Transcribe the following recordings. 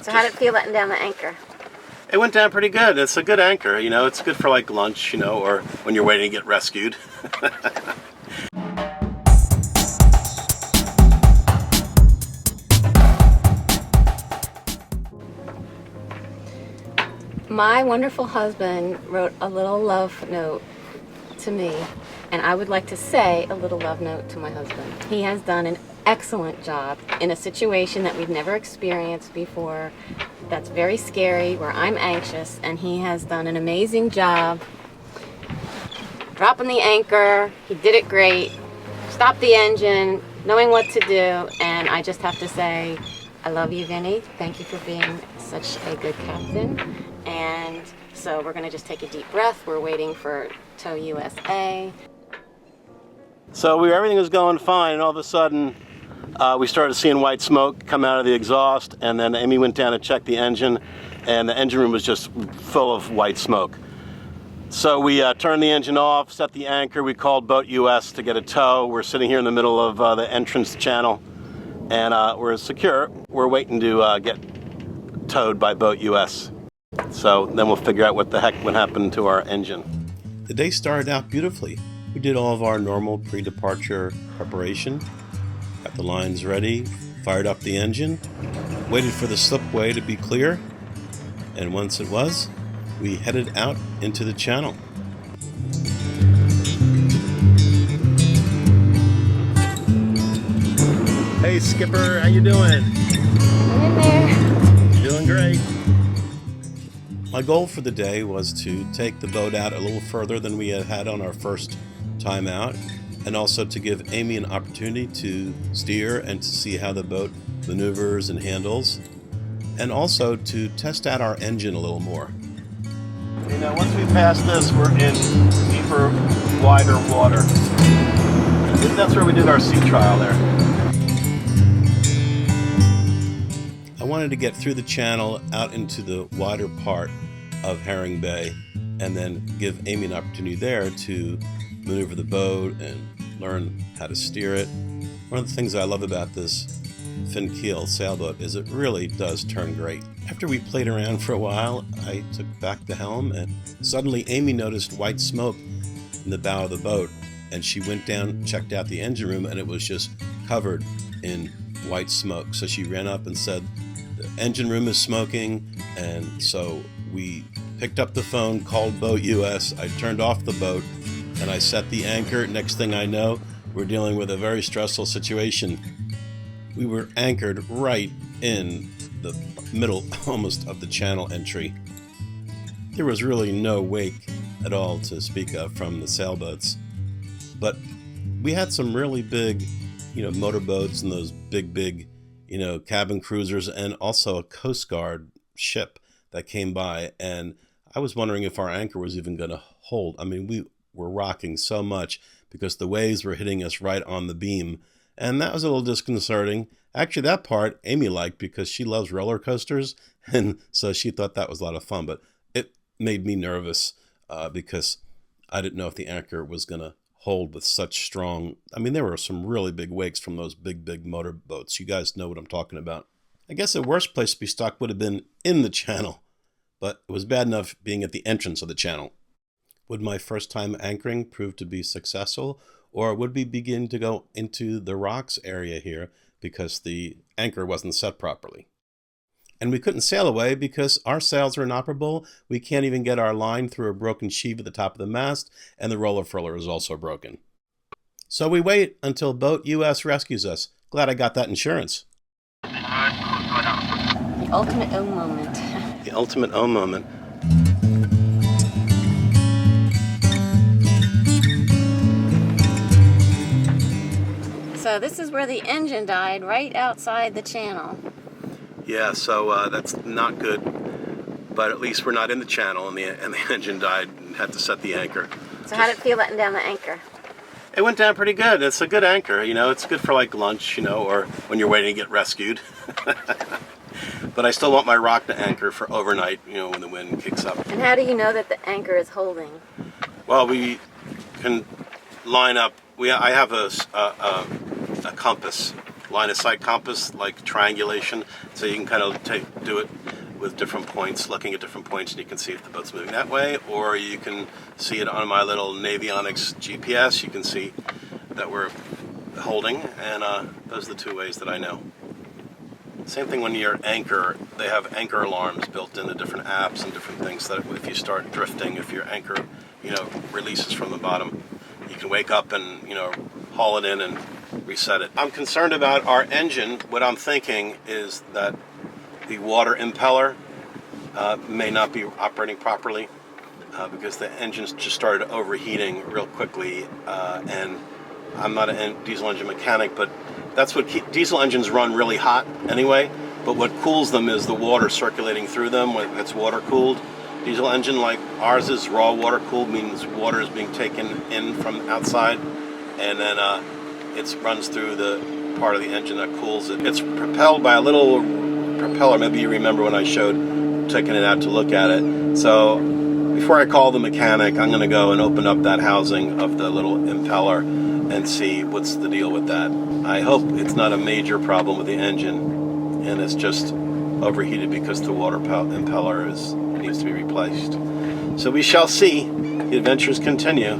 So how did it feel letting down the anchor? It went down pretty good. It's a good anchor, you know. It's good for like lunch, you know, or when you're waiting to get rescued. My wonderful husband wrote a little love note to me, and I would like to say a little love note to my husband. He has done an excellent job in a situation that we've never experienced before, that's very scary, where I'm anxious, and he has done an amazing job dropping the anchor. He did it great, stopped the engine, knowing what to do, and I just have to say, I love you, Vinny. Thank you for being such a good captain. And so we're gonna just take a deep breath. We're waiting for Tow USA. So everything was going fine, and all of a sudden we started seeing white smoke come out of the exhaust, and then Amy went down to check the engine, and the engine room was just full of white smoke. So we turned the engine off, set the anchor, we called Boat US to get a tow. We're sitting here in the middle of the entrance channel, and we're secure. We're waiting to get towed by Boat US. So then we'll figure out what the heck would happen to our engine. The day started out beautifully. We did all of our normal pre-departure preparation, got the lines ready, fired up the engine, waited for the slipway to be clear, and once it was, we headed out into the channel. Hey Skipper, how you doing? I'm in there. Doing great. My goal for the day was to take the boat out a little further than we had on our first time out, and also to give Amy an opportunity to steer and to see how the boat maneuvers and handles, and also to test out our engine a little more. You know, once we pass this, we're in deeper, wider water. I think that's where we did our sea trial there. I wanted to get through the channel out into the wider part of Herring Bay, and then give Amy an opportunity there to maneuver the boat and learn how to steer it. One of the things I love about this fin keel sailboat is it really does turn great. After we played around for a while, I took back the helm, and suddenly Amy noticed white smoke in the bow of the boat, and she went down, checked out the engine room, and it was just covered in white smoke. So she ran up and said, the engine room is smoking. And so we picked up the phone, called Boat US. I turned off the boat and I set the anchor. Next thing I know, we're dealing with a very stressful situation. We were anchored right in the middle almost of the channel entry. There was really no wake at all to speak of from the sailboats, but we had some really big, motorboats and those big, cabin cruisers, and also a Coast Guard ship that came by, and I was wondering if our anchor was even going to hold. I mean, we were rocking so much because the waves were hitting us right on the beam, and that was a little disconcerting. Actually, that part Amy liked because she loves roller coasters, and so she thought that was a lot of fun, but it made me nervous because I didn't know if the anchor was going to hold with such strong. I mean, there were some really big wakes from those big motorboats. You guys know what I'm talking about. I guess the worst place to be stuck would have been in the channel, but it was bad enough being at the entrance of the channel. Would my first time anchoring prove to be successful, or would we begin to go into the rocks area here because the anchor wasn't set properly? And we couldn't sail away because our sails are inoperable. We can't even get our line through a broken sheave at the top of the mast, and the roller furler is also broken. So we wait until Boat US rescues us. Glad I got that insurance. The ultimate O moment. The ultimate O moment. So this is where the engine died, right outside the channel. Yeah, so that's not good, but at least we're not in the channel, and the engine died and had to set the anchor. So how did it feel letting down the anchor? It went down pretty good. It's a good anchor, it's good for like lunch, or when you're waiting to get rescued. But I still want my rock to anchor for overnight, when the wind kicks up. And how do you know that the anchor is holding? Well, we can line up. I have a compass, line of sight compass, like triangulation, so you can kind of do it with different points, looking at different points, and you can see if the boat's moving that way, or you can see it on my little Navionics GPS. You can see that we're holding, and those are the two ways that I know. Same thing when you're at anchor. They have anchor alarms built into different apps and different things that if you start drifting, if your anchor, releases from the bottom, you can wake up and, haul it in and reset it. I'm concerned about our engine. What I'm thinking is that the water impeller may not be operating properly because the engine's just started overheating real quickly, and I'm not a diesel engine mechanic, but that's what diesel engines run really hot anyway, but what cools them is the water circulating through them when it's water cooled. Diesel engine like ours is raw water cooled, means water is being taken in from outside, and then it runs through the part of the engine that cools it. It's propelled by a little propeller. Maybe you remember when I showed taking it out to look at it. So before I call the mechanic, I'm going to go and open up that housing of the little impeller and see what's the deal with that. I hope it's not a major problem with the engine and it's just overheated because the water impeller needs to be replaced. So we shall see. The adventures continue.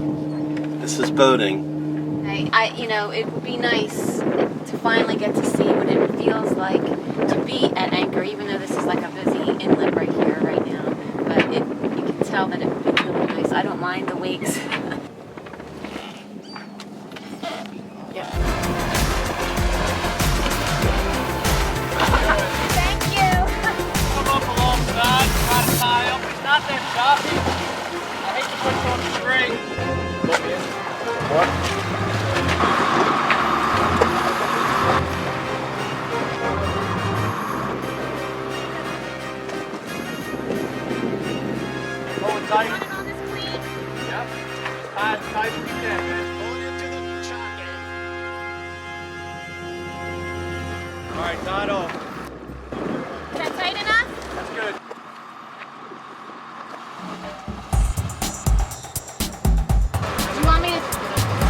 This is boating. It would be nice to finally get to see what it feels like to be at anchor, even though this is like a busy inlet right here, right now. But you can tell that it would be really nice. I don't mind the wakes. Yeah. Thank you. Come up alongside, try to tie up. It's not that choppy. I hate to put you on the string. What? Pull it tight. Yep. Tie it tight as you can, man. Pulling into the shot game. All right, tie it off. Is that tight enough? That's good. Do you want me to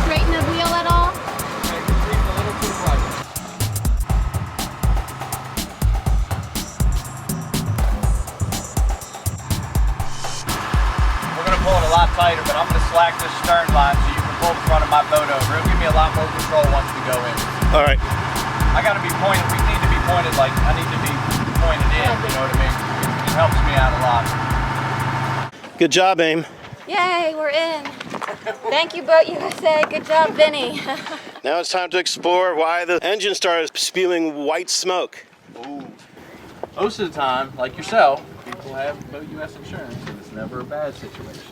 straighten the wheel at all? Okay, just leave it a little to the right. We're going to pull it a lot tighter, but I'm going to slack this stern line so you can pull the front of my boat over. It'll give me a lot more control once we go in. All right. I got to be pointed. We need to be pointed like I need to be pointed in. You know what I mean? It helps me out a lot. Good job, Aim. Yay, we're in. Thank you, Boat USA. Good job, Vinny. Now it's time to explore why the engine started spewing white smoke. Ooh. Most of the time, like yourself, people have Boat US insurance, and it's never a bad situation.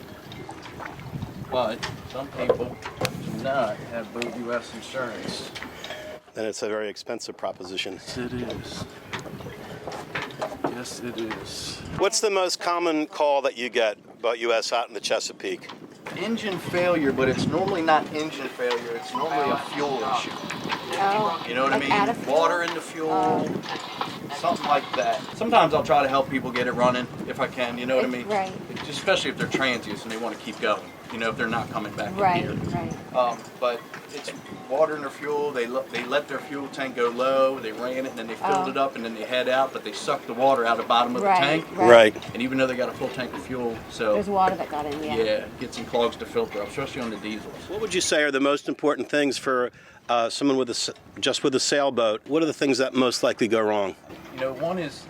But some people do not have Boat US insurance. Then it's a very expensive proposition. Yes, it is. Yes, it is. What's the most common call that you get about US out in the Chesapeake? Engine failure, but it's normally not engine failure, it's normally a fuel issue. Oh, You know what I like out mean? of fuel? Water in the fuel, something like that. Sometimes I'll try to help people get it running if I can, you know what I mean? Right. Just especially if they're transients and they want to keep going, if they're not coming back Right, in here. right. But it's water in their fuel, they let their fuel tank go low, they ran it and then they filled it up and then they head out, but they sucked the water out of the bottom of the tank. Right. And even though they got a full tank of fuel, so There's water that got in, yeah, it gets some clogs to filter up, especially on the diesels. What would you say are the most important things for someone just with a sailboat? What are the things that most likely go wrong? One is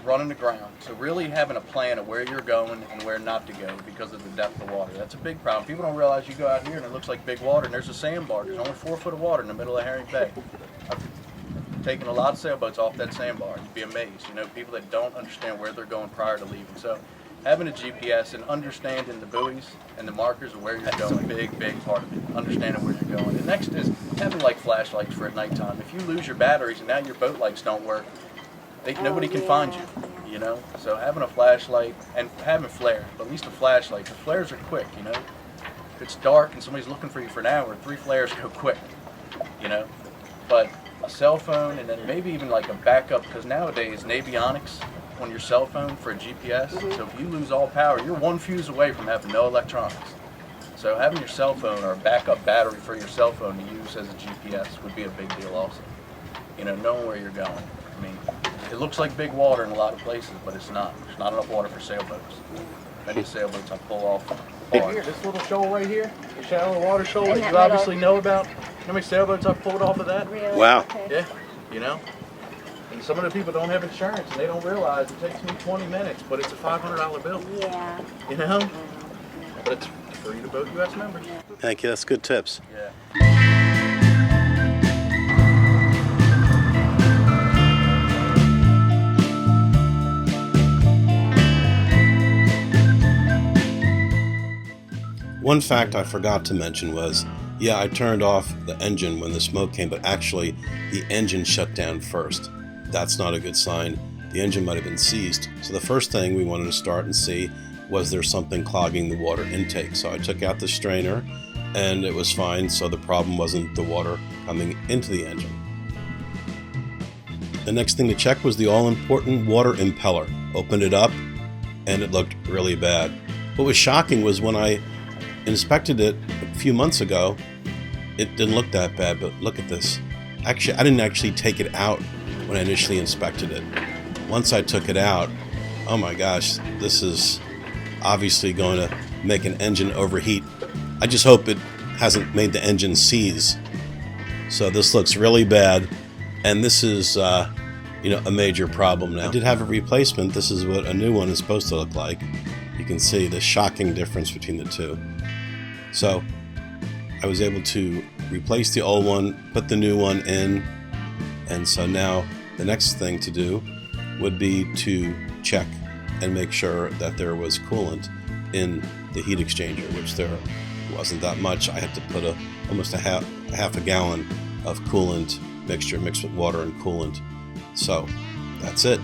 running the ground. So really having a plan of where you're going and where not to go because of the depth of water. That's a big problem. People don't realize you go out here and it looks like big water and there's a sandbar. There's only 4 foot of water in the middle of Herring Bay. I've taken a lot of sailboats off that sandbar. You'd be amazed. People that don't understand where they're going prior to leaving. So having a GPS and understanding the buoys and the markers of where you're going, big part of it. Understanding where you're going. The next is having like flashlights for at nighttime. If you lose your batteries and now your boat lights don't work, nobody can find you. So having a flashlight and having flares, but at least a flashlight. The flares are quick, If it's dark and somebody's looking for you for an hour, 3 flares go quick, But a cell phone and then maybe even like a backup, because nowadays Navionics on your cell phone for a GPS. So if you lose all power, you're 1 fuse away from having no electronics. So having your cell phone or a backup battery for your cell phone to use as a GPS would be a big deal also. knowing where you're going. I mean, it looks like big water in a lot of places, but it's not. There's not enough water for sailboats. Many sailboats I pull off hard. Here, this little shoal right here, the shallow water shoal And that that you obviously little- know about. You know how many sailboats I've pulled off of that? Really? Wow. Okay. Yeah, And some of the people don't have insurance and they don't realize it takes me 20 minutes, but it's a $500 bill, Yeah. you know? But it's free to Boat US members. Thank you. That's good tips. yeah. One fact I forgot to mention was, yeah, I turned off the engine when the smoke came, but actually the engine shut down first. That's not a good sign. The engine might have been seized. So the first thing we wanted to start and see, was there something clogging the water intake? So I took out the strainer and it was fine, so the problem wasn't the water coming into the engine. The next thing to check was the all-important water impeller. Opened it up and it looked really bad. What was shocking was when I inspected it a few months ago, it didn't look that bad, but look at this. Actually, I didn't actually take it out when I initially inspected it. Once I took it out, oh my gosh, this is obviously going to make an engine overheat. I just hope it hasn't made the engine seize. So this looks really bad, and this is a major problem now. I did have a replacement. This is what a new one is supposed to look like. You can see the shocking difference between the two. So I was able to replace the old one, put the new one in, and so now the next thing to do would be to check and make sure that there was coolant in the heat exchanger, which there wasn't that much. I had to put almost a half a gallon of coolant mixture mixed with water and coolant. So that's it.